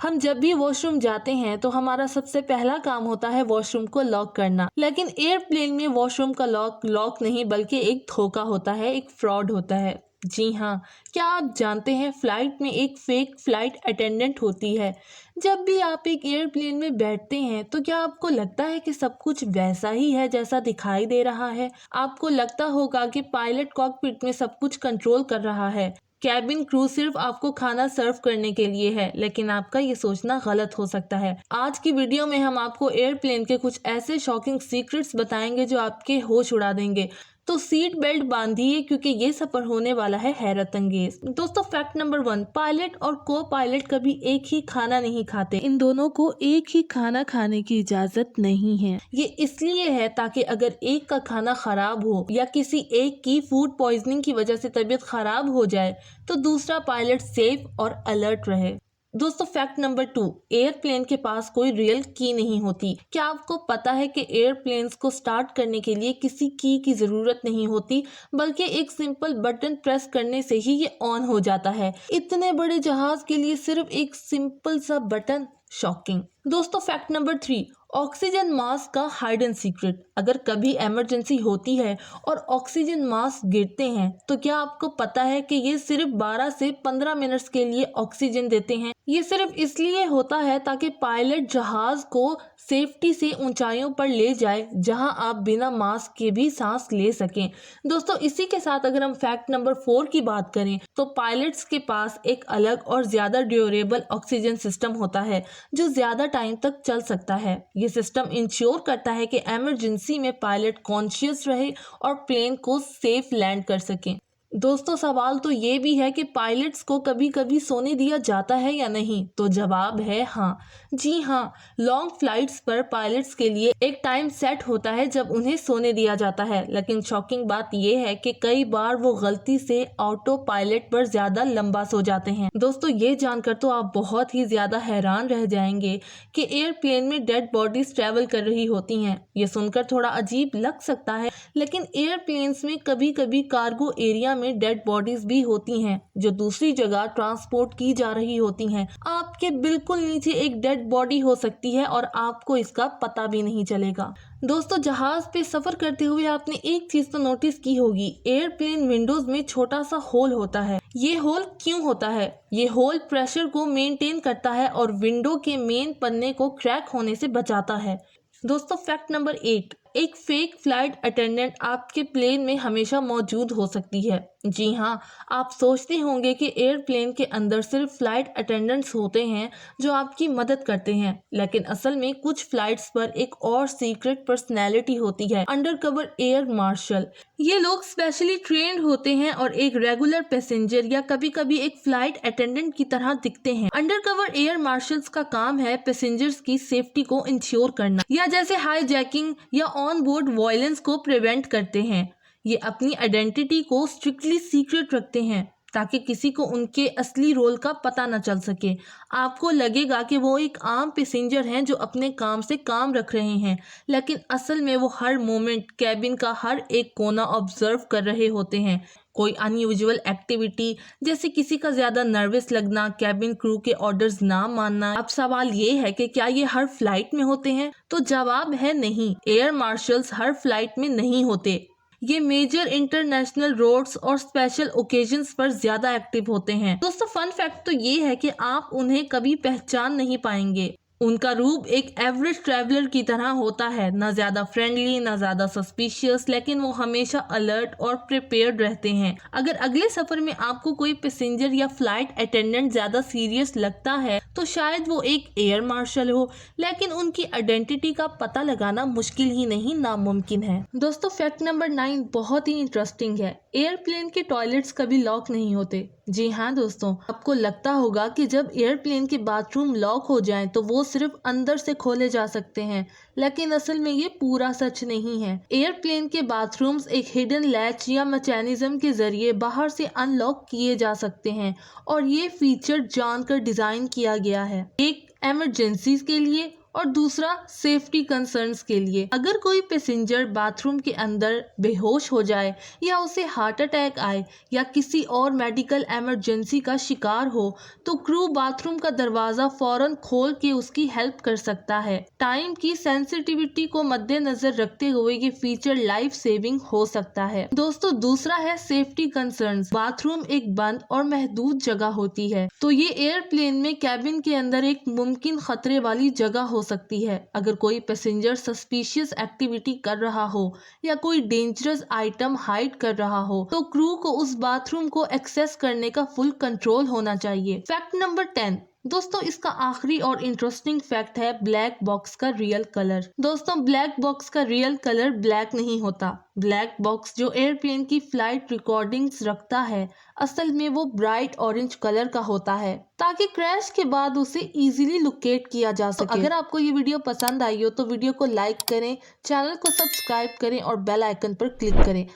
हम जब भी वॉशरूम जाते हैं तो हमारा सबसे पहला काम होता है वॉशरूम को लॉक करना, लेकिन एयरप्लेन में वॉशरूम का लॉक नहीं बल्कि एक धोखा होता है, एक फ्रॉड होता है। जी हाँ, क्या आप जानते हैं फ्लाइट में एक फेक फ्लाइट अटेंडेंट होती है। जब भी आप एक एयरप्लेन में बैठते हैं तो क्या आपको लगता है कि सब कुछ वैसा ही है जैसा दिखाई दे रहा है? आपको लगता होगा कि पायलट कॉकपिट में सब कुछ कंट्रोल कर रहा है, कैबिन क्रू सिर्फ आपको खाना सर्व करने के लिए है, लेकिन आपका ये सोचना गलत हो सकता है। आज की वीडियो में हम आपको एयरप्लेन के कुछ ऐसे शॉकिंग सीक्रेट्स बताएंगे जो आपके होश उड़ा देंगे। तो सीट बेल्ट बांधिए क्योंकि ये सफर होने वाला है हैरत अंगेज। दोस्तों, फैक्ट नंबर 1, पायलट और को पायलट कभी एक ही खाना नहीं खाते। इन दोनों को एक ही खाना खाने की इजाजत नहीं है। ये इसलिए है ताकि अगर एक का खाना खराब हो या किसी एक की फूड पॉइजनिंग की वजह से तबीयत खराब हो जाए तो दूसरा पायलट सेफ और अलर्ट रहे। दोस्तों, फैक्ट नंबर 2, एयरप्लेन के पास कोई रियल की नहीं होती। क्या आपको पता है कि एयरप्लेन्स को स्टार्ट करने के लिए किसी की जरूरत नहीं होती, बल्कि एक सिंपल बटन प्रेस करने से ही ये ऑन हो जाता है। इतने बड़े जहाज के लिए सिर्फ एक सिंपल सा बटन। शॉकिंग। दोस्तों, फैक्ट नंबर 3, ऑक्सीजन मास्क का हाइडन सीक्रेट। अगर कभी इमरजेंसी होती है और ऑक्सीजन मास्क गिरते हैं तो क्या आपको पता है कि ये सिर्फ 12 से 15 मिनट्स के लिए ऑक्सीजन देते हैं। ये सिर्फ इसलिए होता है ताकि पायलट जहाज को सेफ्टी से ऊंचाइयों पर ले जाए जहां आप बिना मास्क के भी सांस ले सकें। दोस्तों, इसी के साथ अगर हम फैक्ट नंबर 4 की बात करें तो पायलट्स के पास एक अलग और ज्यादा ड्यूरेबल ऑक्सीजन सिस्टम होता है जो ज्यादा टाइम तक चल सकता है। ये सिस्टम इंश्योर करता है कि इमरजेंसी में पायलट कॉन्शियस रहे और प्लेन को सेफ लैंड कर सके। दोस्तों, सवाल तो ये भी है कि पायलट्स को कभी कभी सोने दिया जाता है या नहीं, तो जवाब है हाँ। जी हाँ, लॉन्ग फ्लाइट्स पर पायलट्स के लिए एक टाइम सेट होता है जब उन्हें सोने दिया जाता है, लेकिन शॉकिंग बात यह है कि कई बार वो गलती से ऑटो पायलट पर ज्यादा लंबा सो जाते हैं। दोस्तों, ये जानकर तो आप बहुत ही ज्यादा हैरान रह जाएंगे कि एयरप्लेन में डेड बॉडीज ट्रेवल कर रही होती हैं। ये सुनकर थोड़ा अजीब लग सकता है, लेकिन एयरप्लेन्स में कभी कभी कार्गो एरिया में डेड बॉडीज भी होती हैं जो दूसरी जगह ट्रांसपोर्ट की जा रही होती हैं। आपके बिल्कुल नीचे एक डेड बॉडी हो सकती है और आपको इसका पता भी नहीं चलेगा। दोस्तों, जहाज पे सफर करते हुए आपने एक चीज तो नोटिस की होगी, एयरप्लेन विंडोज में छोटा सा होल होता है। ये होल क्यों होता है? ये होल प्रेशर को मेंटेन करता है और विंडो के मेन पन्ने को क्रैक होने से बचाता है। दोस्तों, फैक्ट नंबर 8, एक फेक फ्लाइट अटेंडेंट आपके प्लेन में हमेशा मौजूद हो सकती है। जी हाँ, आप सोचते होंगे कि एयरप्लेन के अंदर सिर्फ फ्लाइट अटेंडेंट्स होते हैं जो आपकी मदद करते हैं, लेकिन असल में कुछ फ्लाइट्स पर एक और सीक्रेट पर्सनैलिटी होती है, अंडरकवर एयर मार्शल। ये लोग स्पेशली ट्रेंड होते हैं और एक रेगुलर पैसेंजर या कभी कभी एक फ्लाइट अटेंडेंट की तरह दिखते हैं। अंडरकवर एयर मार्शल्स का काम है पैसेंजर्स की सेफ्टी को इंश्योर करना, या जैसे हाईजैकिंग या ऑन बोर्ड वायलेंस को प्रिवेंट करते हैं। ये अपनी आइडेंटिटी को स्ट्रिक्टली सीक्रेट रखते हैं ताकि किसी को उनके असली रोल का पता न चल सके। आपको लगेगा कि वो एक आम पैसेंजर हैं जो अपने काम से काम रख रहे हैं, लेकिन असल में वो हर मोमेंट कैबिन का हर एक कोना ऑब्जर्व कर रहे होते हैं। कोई अनयूजुअल एक्टिविटी जैसे किसी का ज्यादा नर्वस लगना, कैबिन क्रू के ऑर्डर्स ना मानना। अब सवाल ये है कि क्या ये हर फ्लाइट में होते हैं? तो जवाब है नहीं। एयर मार्शल्स हर फ्लाइट में नहीं होते। ये मेजर इंटरनेशनल रोड्स और स्पेशल ओकेजन्स पर ज्यादा एक्टिव होते हैं। दोस्तों, फन फैक्ट तो ये है कि आप उन्हें कभी पहचान नहीं पाएंगे। उनका रूप एक एवरेज ट्रैवलर की तरह होता है, ना ज्यादा फ्रेंडली ना ज्यादा सस्पिशियस, लेकिन वो हमेशा अलर्ट और प्रिपेयर्ड रहते हैं। अगर अगले सफर में आपको कोई पैसेंजर या फ्लाइट अटेंडेंट ज्यादा सीरियस लगता है तो शायद वो एक एयर मार्शल हो, लेकिन उनकी आइडेंटिटी का पता लगाना मुश्किल ही नहीं नामुमकिन है। दोस्तों, फैक्ट नंबर 9 बहुत ही इंटरेस्टिंग है। एयरप्लेन के टॉयलेट्स कभी लॉक नहीं होते। जी हाँ दोस्तों, आपको लगता होगा कि जब एयरप्लेन के बाथरूम लॉक हो जाएं तो वो सिर्फ अंदर से खोले जा सकते हैं, लेकिन असल में ये पूरा सच नहीं है। एयरप्लेन के बाथरूम्स एक हिडन लैच या मैकेनिज्म के जरिए बाहर से अनलॉक किए जा सकते हैं और ये फीचर जानकर डिजाइन किया गया है, एक इमरजेंसीज के लिए और दूसरा सेफ्टी कंसर्न्स के लिए। अगर कोई पैसेंजर बाथरूम के अंदर बेहोश हो जाए या उसे हार्ट अटैक आए या किसी और मेडिकल इमरजेंसी का शिकार हो तो क्रू बाथरूम का दरवाजा फौरन खोल के उसकी हेल्प कर सकता है। टाइम की सेंसिटिविटी को मद्देनजर रखते हुए ये फीचर लाइफ सेविंग हो सकता है। दोस्तों दूसरा है सेफ्टी कंसर्न्स। बाथरूम एक बंद और महदूद जगह होती है, तो ये एयरप्लेन में कैबिन के अंदर एक मुमकिन खतरे वाली जगह हो सकती है। अगर कोई पैसेंजर सस्पिशियस एक्टिविटी कर रहा हो या कोई डेंजरस आइटम हाइड कर रहा हो तो क्रू को उस बाथरूम को एक्सेस करने का फुल कंट्रोल होना चाहिए। Fact number 10। दोस्तों इसका आखिरी और इंटरेस्टिंग फैक्ट है ब्लैक बॉक्स का रियल कलर। दोस्तों ब्लैक बॉक्स का रियल कलर ब्लैक नहीं होता। ब्लैक बॉक्स जो एयरप्लेन की फ्लाइट रिकॉर्डिंग्स रखता है असल में वो ब्राइट ऑरेंज कलर का होता है ताकि क्रैश के बाद उसे इजीली लोकेट किया जा सके। तो अगर आपको ये वीडियो पसंद आई हो तो वीडियो को लाइक करें, चैनल को सब्सक्राइब करें और बेल आइकन पर क्लिक करें।